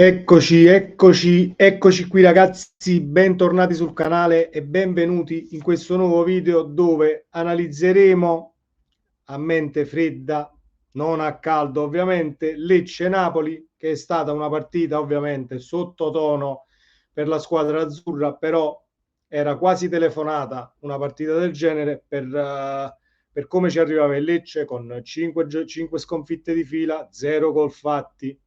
Eccoci qui ragazzi, bentornati sul canale e benvenuti in questo nuovo video dove analizzeremo a mente fredda, non a caldo ovviamente, Lecce-Napoli, che è stata una partita ovviamente sottotono per la squadra azzurra, però era quasi telefonata una partita del genere per come ci arrivava il Lecce con 5 sconfitte di fila, 0 gol fatti.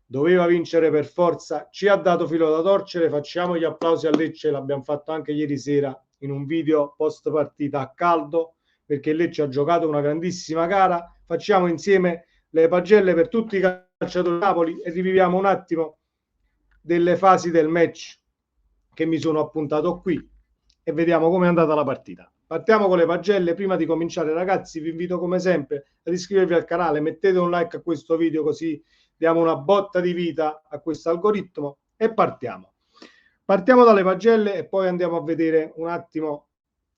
Doveva vincere per forza, ci ha dato filo da torcere, facciamo gli applausi a Lecce, l'abbiamo fatto anche ieri sera in un video post partita a caldo, perché Lecce ha giocato una grandissima gara, facciamo insieme le pagelle per tutti i calciatori di Napoli e riviviamo un attimo delle fasi del match che mi sono appuntato qui e vediamo come è andata la partita. Partiamo con le pagelle. Prima di cominciare, ragazzi, vi invito come sempre ad iscrivervi al canale, mettete un like a questo video così diamo una botta di vita a questo algoritmo e partiamo. Partiamo dalle pagelle e poi andiamo a vedere un attimo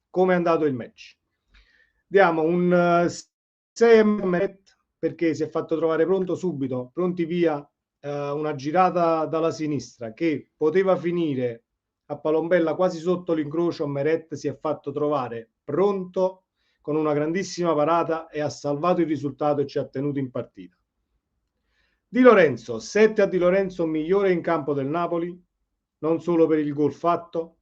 come è andato il match. Diamo un 6 perché si è fatto trovare pronto subito, pronti via una girata dalla sinistra che poteva finire a palombella quasi sotto l'incrocio. Meret si è fatto trovare pronto con una grandissima parata e ha salvato il risultato e ci ha tenuto in partita. Di Lorenzo, 7 a Di Lorenzo, migliore in campo del Napoli, non solo per il gol fatto,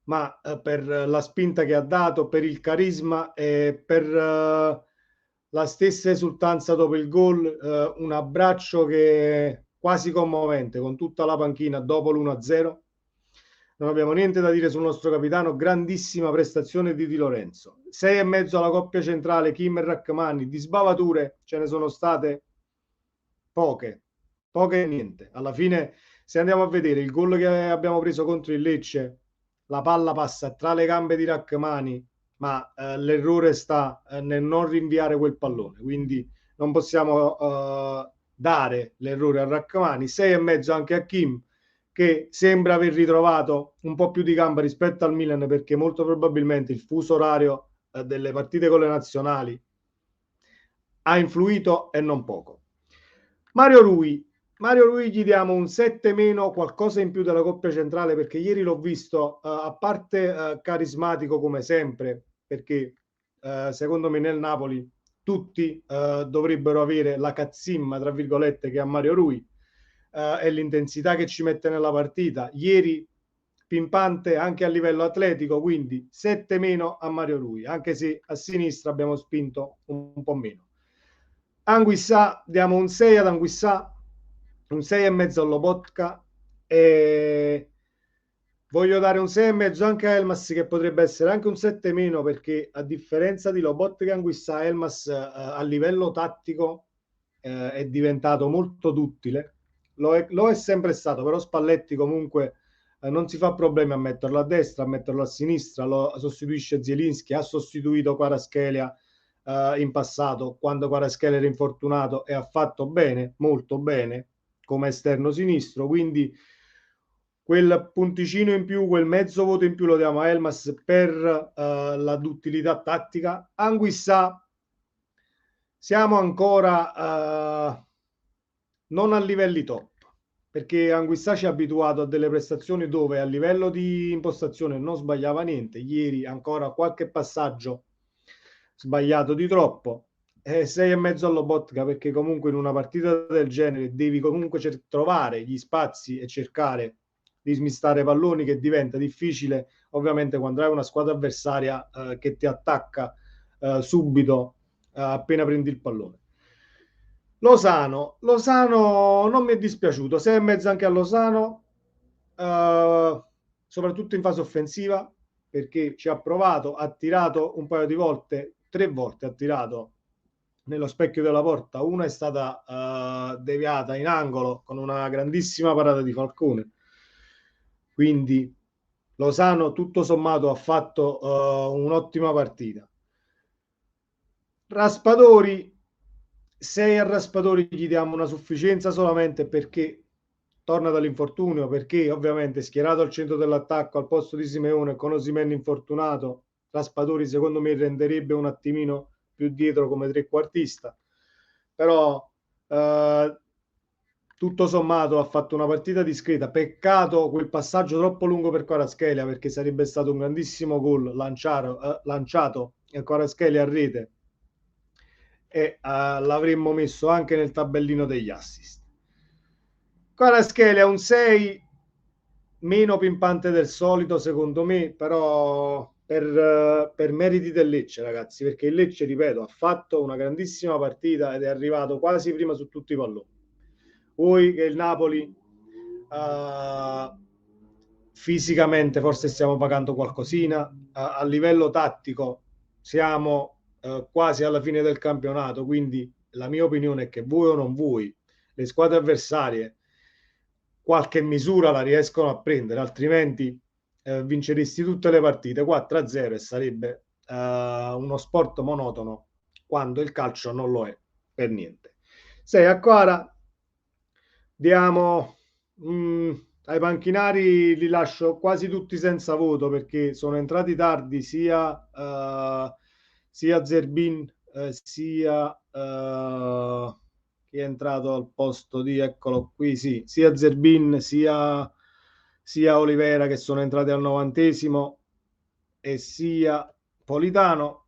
ma per la spinta che ha dato, per il carisma e per la stessa esultanza dopo il gol, un abbraccio che è quasi commovente con tutta la panchina dopo l'1-0. Non abbiamo niente da dire sul nostro capitano, grandissima prestazione di Lorenzo. 6,5 alla coppia centrale, Kim e Rachmani, di sbavature ce ne sono state poche e niente. Alla fine, se andiamo a vedere il gol che abbiamo preso contro il Lecce, la palla passa tra le gambe di Rachmani, ma l'errore sta nel non rinviare quel pallone, quindi non possiamo dare l'errore a Rachmani. 6,5 anche a Kim, che sembra aver ritrovato un po' più di gamba rispetto al Milan, perché molto probabilmente il fuso orario delle partite con le nazionali ha influito e non poco. Mario Rui gli diamo un 7 meno, qualcosa in più della coppia centrale, perché ieri l'ho visto, a parte carismatico come sempre, perché secondo me nel Napoli tutti dovrebbero avere la cazzimma, tra virgolette, che ha Mario Rui e l'intensità che ci mette nella partita. Ieri pimpante anche a livello atletico, quindi 7 meno a Mario Rui, anche se a sinistra abbiamo spinto un po' meno. Anguissà, diamo un 6 ad Anguissà, un 6,5 allo Lobotka e voglio dare un 6,5 anche a Elmas, che potrebbe essere anche un 7 meno, perché a differenza di Lobotka e Anguissà, Elmas a livello tattico è diventato molto duttile, lo è sempre stato, però Spalletti comunque non si fa problemi a metterlo a destra, a metterlo a sinistra, lo sostituisce Zielinski, ha sostituito Kvaratskhelia in passato quando Kvaratskhelia era infortunato e ha fatto bene, molto bene come esterno sinistro, quindi quel punticino in più, quel mezzo voto in più lo diamo a Elmas per la duttilità tattica. Anguissà siamo ancora non a livelli top, perché Anguissà ci ha abituato a delle prestazioni dove a livello di impostazione non sbagliava niente. Ieri ancora qualche passaggio sbagliato di troppo. 6,5 allo Botka, perché comunque in una partita del genere devi comunque trovare gli spazi e cercare di smistare palloni, che diventa difficile ovviamente quando hai una squadra avversaria che ti attacca subito appena prendi il pallone. Lozano non mi è dispiaciuto, 6,5 anche a Lozano, soprattutto in fase offensiva, perché ci ha provato, ha tirato un paio di volte, 3 volte ha tirato nello specchio della porta, una è stata deviata in angolo con una grandissima parata di Falcone, quindi Lozano tutto sommato ha fatto un'ottima partita. Raspadori, 6 a Raspadori gli diamo una sufficienza solamente perché torna dall'infortunio, perché ovviamente schierato al centro dell'attacco al posto di Simeone con Osimhen infortunato, Raspadori secondo me renderebbe un attimino più dietro come trequartista, però tutto sommato ha fatto una partita discreta. Peccato quel passaggio troppo lungo per Kvaratskhelia, perché sarebbe stato un grandissimo gol lanciato e Kvaratskhelia a rete, e l'avremmo messo anche nel tabellino degli assist. Kvaratskhelia è un 6 meno pimpante del solito, secondo me, però per meriti del Lecce, ragazzi, perché il Lecce, ripeto, ha fatto una grandissima partita ed è arrivato quasi prima su tutti i palloni. Voi che il Napoli fisicamente forse stiamo pagando qualcosina, a livello tattico siamo quasi alla fine del campionato, quindi la mia opinione è che voi o non voi, le squadre avversarie qualche misura la riescono a prendere, altrimenti vinceresti tutte le partite 4-0 e sarebbe uno sport monotono, quando il calcio non lo è per niente. 6 ancora, diamo ai panchinari, li lascio quasi tutti senza voto perché sono entrati tardi sia Zerbin sia chi è entrato al posto di, eccolo qui, sì, sia Zerbin sia Olivera, che sono entrati al 90esimo, e sia Politano.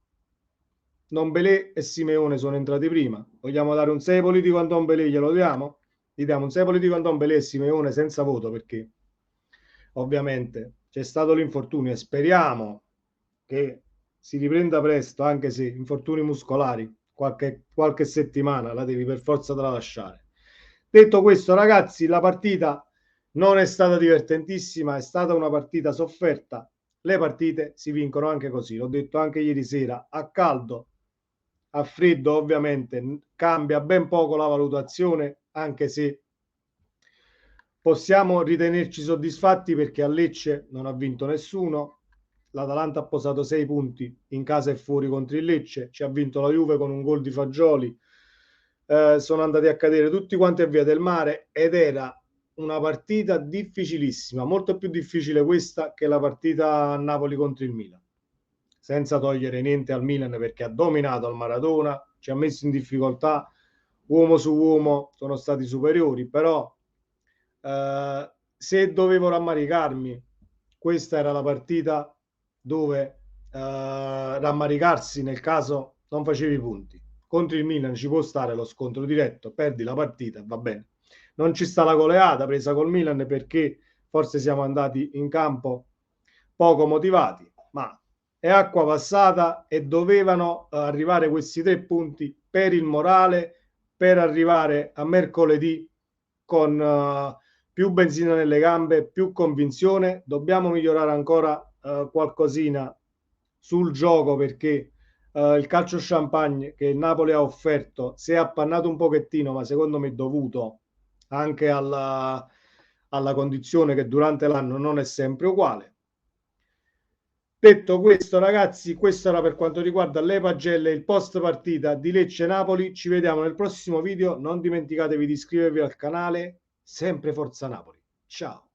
Ndombele e Simeone sono entrati prima. Vogliamo dare un 6 politico a Ndombele? Glielo diamo? Gli diamo un 6 politico a Ndombele e Simeone senza voto, perché ovviamente c'è stato l'infortunio e speriamo che si riprenda presto, anche se infortuni muscolari qualche settimana la devi per forza tralasciare. Detto questo, ragazzi, la partita non è stata divertentissima, è stata una partita sofferta. Le partite si vincono anche così, l'ho detto anche ieri sera, a caldo, a freddo ovviamente cambia ben poco la valutazione, anche se possiamo ritenerci soddisfatti perché a Lecce non ha vinto nessuno. L'Atalanta ha posato 6 punti in casa e fuori contro il Lecce, ci ha vinto la Juve con un gol di Fagioli, sono andati a cadere tutti quanti a Via del Mare ed era una partita difficilissima, molto più difficile questa che la partita a Napoli contro il Milan, senza togliere niente al Milan perché ha dominato al Maradona, ci ha messo in difficoltà, uomo su uomo sono stati superiori, però se dovevo rammaricarmi, questa era la partita dove rammaricarsi nel caso non facevi i punti. Contro il Milan ci può stare lo scontro diretto, perdi la partita, va bene. Non ci sta la goleata presa col Milan perché forse siamo andati in campo poco motivati, ma è acqua passata e dovevano arrivare questi 3 punti per il morale, per arrivare a mercoledì con più benzina nelle gambe, più convinzione. Dobbiamo migliorare ancora qualcosina sul gioco perché il calcio champagne che il Napoli ha offerto si è appannato un pochettino, ma secondo me è dovuto anche alla condizione che durante l'anno non è sempre uguale. Detto questo, ragazzi, questo era per quanto riguarda le pagelle, il post partita di Lecce-Napoli. Ci vediamo nel prossimo video. Non dimenticatevi di iscrivervi al canale. Sempre Forza Napoli. Ciao.